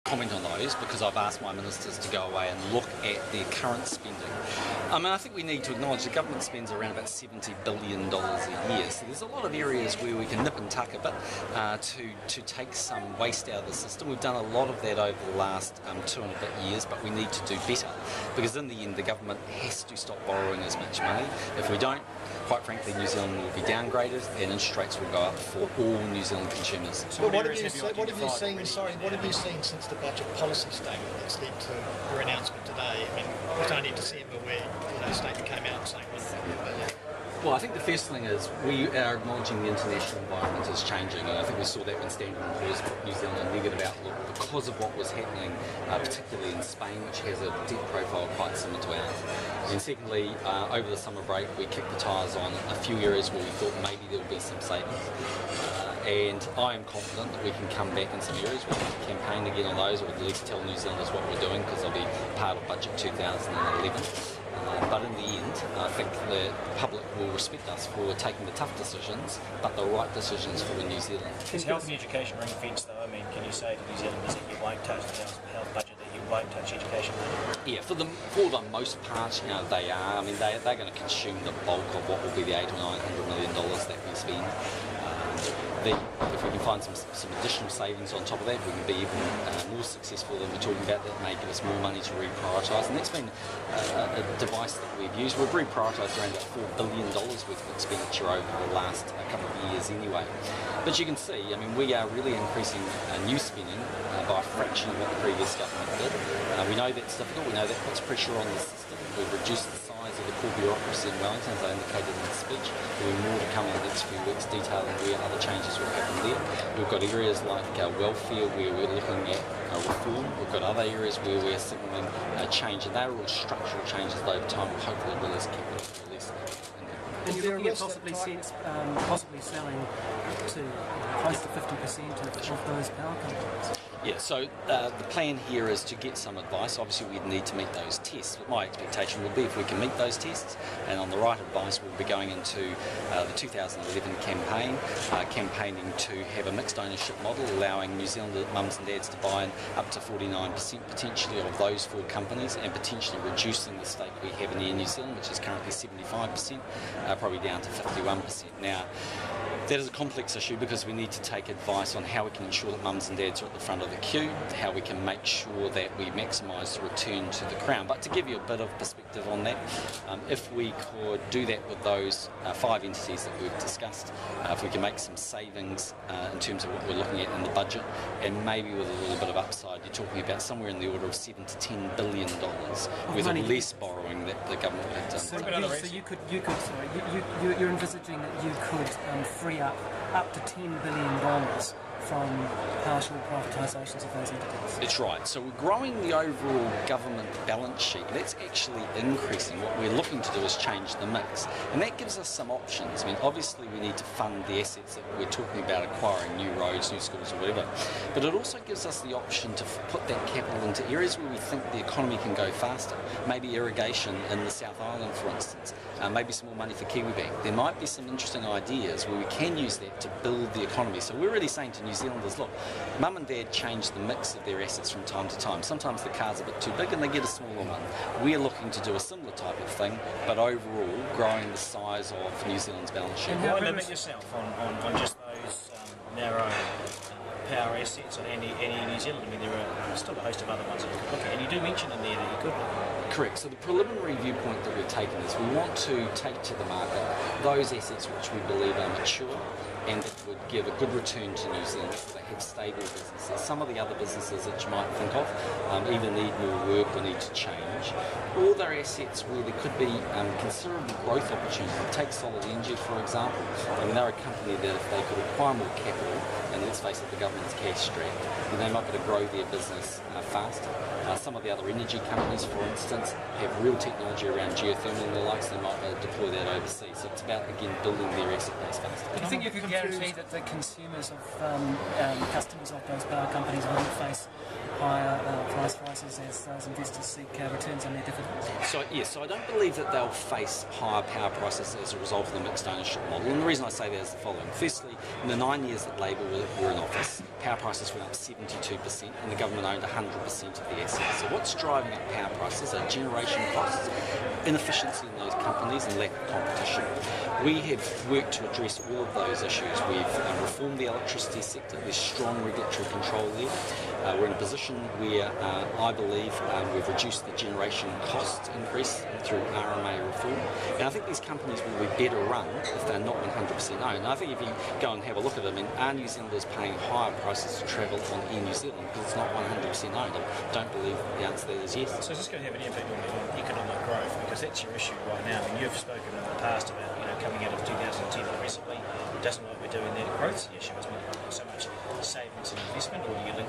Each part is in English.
comment on those because I've asked my ministers to go away and look at their current spending. I mean, I think we need to acknowledge the government spends around about $70 billion a year, so there's a lot of areas where we can nip and tuck a bit to take some waste out of the system. We've done a lot of that over the last 2 and a bit years, but we need to do better because in the end the government has to stop borrowing as much money. If we don't, quite frankly, New Zealand will be downgraded and interest rates will go up for all New Zealand consumers. So what have you seen since the budget policy statement that's led to your announcement today? I mean, it was only December where the statement came out saying $1 billion. Well, I think the first thing is we are acknowledging the international environment is changing, and I think we saw that when Standard & Poor's put New Zealand a negative outlook because of what was happening, particularly in Spain, which has a debt profile quite similar to ours. And secondly, over the summer break, we kicked the tyres on a few areas where we thought maybe there would be some savings. And I am confident that we can come back in some areas. We can campaign again on those, or at least tell New Zealanders what we're doing, because they'll be part of Budget 2011. But in the end, I think the public will respect us for taking the tough decisions, but the right decisions for New Zealand. Is health and education ring fence though? I mean, can you say to New Zealanders that you won't touch the health budget, that you won't touch education money? Yeah, for the most part, they are. I mean, they're going to consume the bulk of what will be the $800 or $900 million that we spend. If we can find some additional savings on top of that, we can be even more successful than we're talking about. That may give us more money to reprioritise, and that's been a device that we've used. We've reprioritised around about $4 billion worth of expenditure over the last couple of years anyway. But you can see, I mean, we are really increasing new spending by a fraction of what the previous government did. We know that's difficult, we know that puts pressure on the system. We've reduced the size of the core bureaucracy in Wellington, as I indicated in the speech. There'll be more to come in the next few weeks detailing where other changes will happen there. We've got areas like welfare where we're looking at reform. We've got other areas where we're signalling change, and they're all structural changes that over time will hopefully release capital. And you're looking at possibly selling to close to 50% of those power companies. Yeah, so the plan here is to get some advice. Obviously, we'd need to meet those tests. But my expectation would be if we can meet those tests, and on the right advice, we'll be going into the 2011 campaign, campaigning to have a mixed ownership model, allowing New Zealand mums and dads to buy in up to 49% potentially of those 4 companies, and potentially reducing the stake we have in Air New Zealand, which is currently 75%, probably down to 51%. Now, that is a complex issue because we need to take advice on how we can ensure that mums and dads are at the front of the queue, how we can make sure that we maximise the return to the Crown. But to give you a bit of perspective on that, if we could do that with those 5 entities that we've discussed, if we can make some savings in terms of what we're looking at in the budget, and maybe with a little bit of upside, you're talking about somewhere in the order of $7 to $10 billion with less borrowing that the government had done. So you're envisaging that you could free up to $10 billion from partial privatisations of those entities. That's right. So we're growing the overall government balance sheet. That's actually increasing. What we're looking to do is change the mix. And that gives us some options. I mean, obviously we need to fund the assets that we're talking about acquiring, new roads, new schools or whatever. But it also gives us the option to put that capital into areas where we think the economy can go faster. Maybe irrigation in the South Island, for instance. Maybe some more money for Kiwibank. There might be some interesting ideas where we can use that to build the economy. So we're really saying to New Zealanders, look, mum and dad change the mix of their assets from time to time. Sometimes the car's a bit too big and they get a smaller one. We're looking to do a similar type of thing, but overall growing the size of New Zealand's balance sheet. Why limit yourself on just those narrow power assets and any New Zealand? I mean, there are still a host of other ones that you could look at, and you do mention in there that you could look at. Correct. So the preliminary viewpoint that we've taken is we want to take to the market those assets which we believe are mature and that would give a good return to New Zealand, that have stable businesses. Some of the other businesses that you might think of either need more work or need to change. Or they're assets where there could be considerable growth opportunity. Take Solid Energy, for example. I mean, they're a company that if they could acquire more capital, and let's face it, the government's cash strapped, then they might be able to grow their business faster. Some of the other energy companies, for instance, have real technology around geothermal and the likes. They might be able to deploy that overseas. So it's about, again, building their asset base faster. Do you think you could guarantee that the consumers of customers of those power companies wouldn't face higher price rises levels as those investors seek returns on their dividends? So I don't believe that they'll face higher power prices as a result of the mixed ownership model. And the reason I say that is the following. Firstly, in the 9 years that Labor were in office, power prices went up 72% and the government owned 100% of the assets. So what's driving up power prices are generation costs, inefficiency in those companies and lack of competition. We have worked to address all of those issues. We've reformed the electricity sector. There's strong regulatory control there. We're in a position where I believe we've reduced the generation cost increase through RMA reform. And I think these companies will be better run if they're not 100% owned. And I think if you go and have a look at them, are New Zealanders paying higher prices to travel on Air New Zealand because it's not 100% owned? I don't believe the answer to that is yes. So is this going to have an impact on economic growth? Because that's your issue right now. I mean, you've spoken in the past about coming out of 2010 aggressively. It doesn't look like we're doing that. Growth's the issue, isn't it? So much savings and investment, or do you link?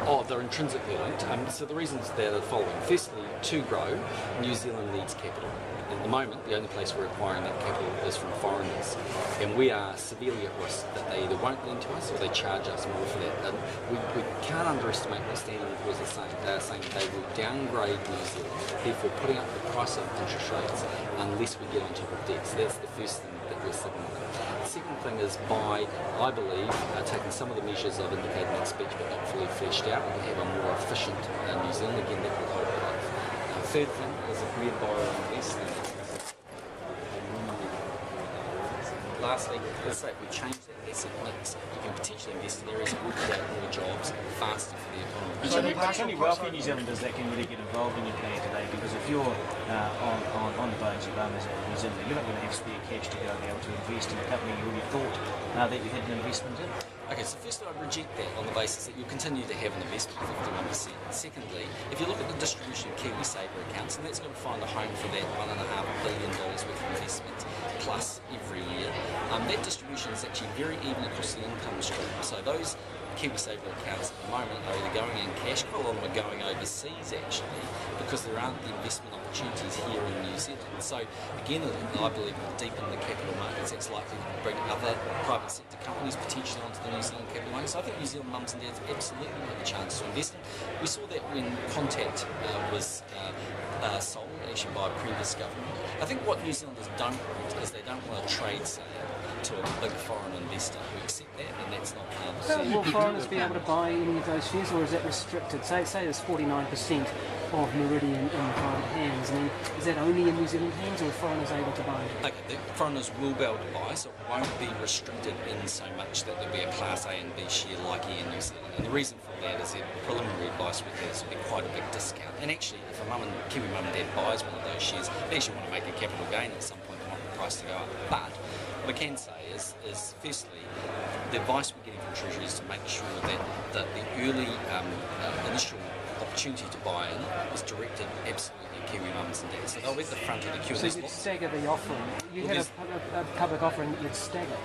Oh, they're intrinsically linked. So the reasons they're the following. Firstly, to grow, New Zealand needs capital. At the moment, the only place we're acquiring that capital is from foreigners. And we are severely at risk that they either won't lend to us or they charge us more for that. And we can't underestimate what Standard & Poor's are saying. They're saying they will downgrade New Zealand, therefore putting up the price of interest rates unless we get on top of debt. So that's the first thing that we're signalling. The second thing is by, I believe, taking some of the measures I've indicated in that speech but not fully fleshed out, we can have a more efficient New Zealand. Again, that will help growth. Third thing is if we borrow and invest. Lastly, let's say if we change that asset mix, you can potentially invest in areas that will create more jobs faster for the economy. So it's only wealthy New Zealanders that can really get involved in your plan today, because if you're on the bones of as a New Zealander, you're not going to have spare cash to go and be able to invest in a company you already thought that you had an investment in. Okay, so firstly I'd reject that on the basis that you'll continue to have an investment of 51%. Secondly, if you look at the distribution of KiwiSaver accounts, and that's going to find a home for that $1.5 billion worth of investment plus every year, that distribution is actually very even across the income stream. So those KiwiSaver accounts at the moment are either going in cash, quite a lot of them are going overseas actually, because there aren't the investment opportunities here in New Zealand. So again, I believe we'll deepen the capital markets. That's likely to bring other private sector companies potentially onto the New Zealand capital market. So I think New Zealand mums and dads absolutely have a chance to invest. We saw that when Contact was sold actually by a previous government. I think what New Zealanders don't want is they don't want a trade sale to a big foreign investor. We accept that, and that's not part of So will foreigners be able to buy any of those shares, or is that restricted? Say there's 49% of Meridian in private hands. I mean, is that only in New Zealand hands, or are foreigners able to buy it? Okay, the foreigners will be able to buy, so it won't be restricted in so much that there'll be a Class A and B share like Air New Zealand. And the reason for that is that preliminary advice with this will be quite a big discount. And actually, if a Kiwi mum and dad buys one of those shares, they actually want to make a capital gain at some point. They want the price to go up. But what I can say is firstly, the advice we're getting from Treasury is to make sure that the early initial opportunity to buy in is directed absolutely at Kiwi mums and dads. So they'll be at the front of the queue. So you'd stagger the offering. You had a public offering that you'd stagger.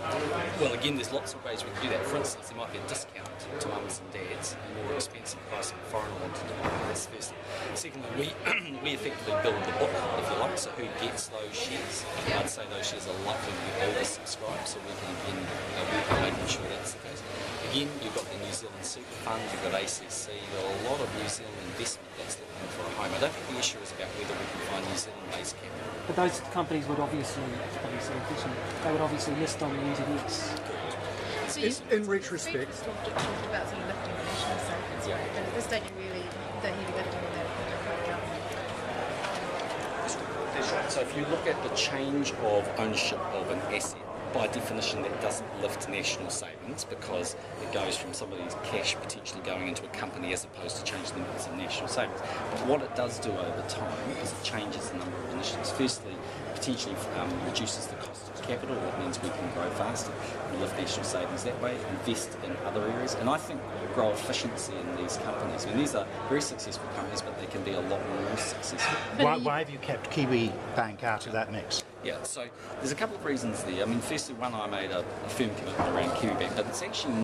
Well, again, there's lots of ways we can do that. For instance, there might be a discount to mums and dads, a more expensive price than a foreigner wanted to buy. That's first. Secondly, we effectively build the book, if you like, so who gets those shares. I'd say those shares are likely to be oversubscribed, so we can again work on making sure that's the case. Again, you've got the New Zealand Super Fund, you've got ACC, you've got a lot of New Zealand investment that's looking for a home. I don't think the issue is about whether we can find New Zealand-based capital. But those companies would obviously list on the NZX. So in retrospect, talked about sort of lifting the national savings rate, but at this stage you really the heavy lifting of that That's right. So if you look at the change of ownership of an asset, by definition that doesn't lift national savings because it goes from somebody's cash potentially going into a company as opposed to changing the mix of national savings. But what it does do over time is it changes the number of initiatives. Firstly, potentially reduces the cost of capital. That means we can grow faster, we lift national savings that way, invest in other areas, and I think grow efficiency in these companies. I mean, these are very successful companies, but they can be a lot more successful. why have you kept Kiwi Bank out of that mix? Yeah, so there's a couple of reasons there. I mean, firstly, one, I made a firm commitment around Kiwi Bank, but it's actually